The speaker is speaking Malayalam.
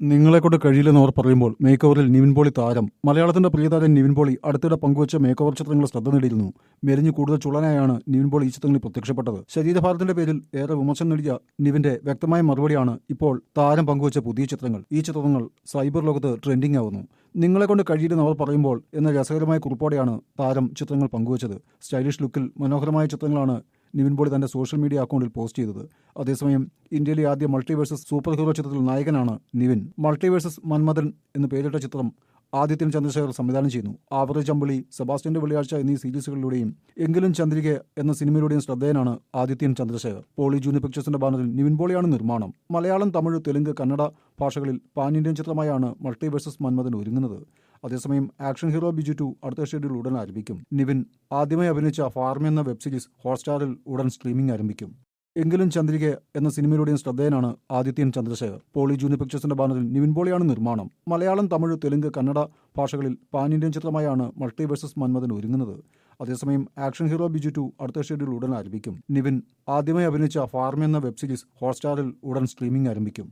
നിങ്ങളെക്കൊണ്ട് കഴിയില്ലെന്ന് അവർ പറയുമ്പോൾ മേക്ക് ഓവറിൽ നിവിൻ പോളി താരം. മലയാളത്തിന്റെ പ്രിയതാരൻ നിവിൻ പോളി അടുത്തിടെ പങ്കുവച്ച മേക്ക് ഓവർ ചിത്രങ്ങൾ ശ്രദ്ധ നേടിയിരുന്നു. മെലിഞ്ഞു കൂടുതൽ ചുളനായാണ് നിവിൻ പോളി ഈ ചിത്രങ്ങളിൽ പ്രത്യക്ഷപ്പെട്ടത്. ശരീരഭാരത്തിന്റെ പേരിൽ ഏറെ വിമർശനം നേടിയ നിവിന്റെ വ്യക്തമായ മറുപടിയാണ് ഇപ്പോൾ താരം പങ്കുവച്ച പുതിയ ചിത്രങ്ങൾ. ഈ ചിത്രങ്ങൾ സൈബർ ലോകത്ത് ട്രെൻഡിംഗ് ആവുന്നു. നിങ്ങളെക്കൊണ്ട് കഴിയില്ലെന്ന് അവർ പറയുമ്പോൾ എന്ന രസകരമായ കുറിപ്പോടെയാണ് താരം ചിത്രങ്ങൾ പങ്കുവച്ചത്. സ്റ്റൈലിഷ് ലുക്കിൽ മനോഹരമായ ചിത്രങ്ങളാണ് നിവിൻ പോളി തന്റെ സോഷ്യൽ മീഡിയ അക്കൗണ്ടിൽ പോസ്റ്റ് ചെയ്തത്. അതേസമയം ഇന്ത്യയിലെ ആദ്യ മൾട്ടിവേഴ്സസ് സൂപ്പർ ഹീറോ ചിത്രത്തിൽ നായകനാണ് നിവിൻ. മൾട്ടിവേഴ്സസ് മന്മഥൻ എന്ന് പേരിട്ട ചിത്രം ആദിത്യൻ ചന്ദ്രശേഖർ സംവിധാനം ചെയ്യുന്നു. ആവറേജ് അമ്പിളി, സെബാസ്റ്റ്യന്റെ വെള്ളിയാഴ്ച എന്നീ സീരീസുകളിലൂടെയും എങ്കിലും ചന്ദ്രിക എന്ന സിനിമയിലൂടെയും ശ്രദ്ധേയനാണ് ആദിത്യൻ ചന്ദ്രശേഖർ. പോളി ജൂനിയർ പിക്ചേഴ്സിന്റെ ബാനറിൽ നിവിൻ പോളിയാണ് നിർമ്മാണം. മലയാളം, തമിഴ്, തെലുങ്ക്, കന്നഡ ഭാഷകളിൽ പാൻ ഇന്ത്യൻ ചിത്രമായാണ് മൾട്ടിവേഴ്സസ് മന്മഥൻ ഒരുങ്ങുന്നത്. അതേസമയം ആക്ഷൻ ഹീറോ ബിജു 2 അടുത്ത ഷെഡ്യൂൾ ഉടൻ ആരംഭിക്കും. നിവിൻ ആദ്യമായി അഭിനയിച്ച ഫാർമി എന്ന വെബ് സീരീസ് ഹോട്ട്സ്റ്റാറിൽ ഉടൻ സ്ട്രീമിംഗ് ആരംഭിക്കും. എങ്കിലും ചന്ദ്രിക എന്ന സിനിമയിലൂടെയും ശ്രദ്ധേയനാണ് ആദിത്യൻ ചന്ദ്രശേഖർ. പോളി ജൂനിയർ പിക്ചേഴ്സിന്റെ ബാനറിൽ നിവിൻ പോളിയാണ് നിർമ്മാണം. മലയാളം, തമിഴ്, തെലുങ്ക്, കന്നഡ ഭാഷകളിൽ പാൻ ഇന്ത്യൻ ചിത്രമായാണ് മൾട്ടിവേഴ്സസ് മന്മഥൻ ഒരുങ്ങുന്നത്. അതേസമയം ആക്ഷൻ ഹീറോ ബിജു 2 അടുത്ത ഷെഡ്യൂൾ ഉടൻ ആരംഭിക്കും. നിവിൻ ആദ്യമായി അഭിനയിച്ച ഫാർമി എന്ന വെബ് സീരീസ് ഹോട്ട്സ്റ്റാറിൽ ഉടൻ സ്ട്രീമിംഗ് ആരംഭിക്കും.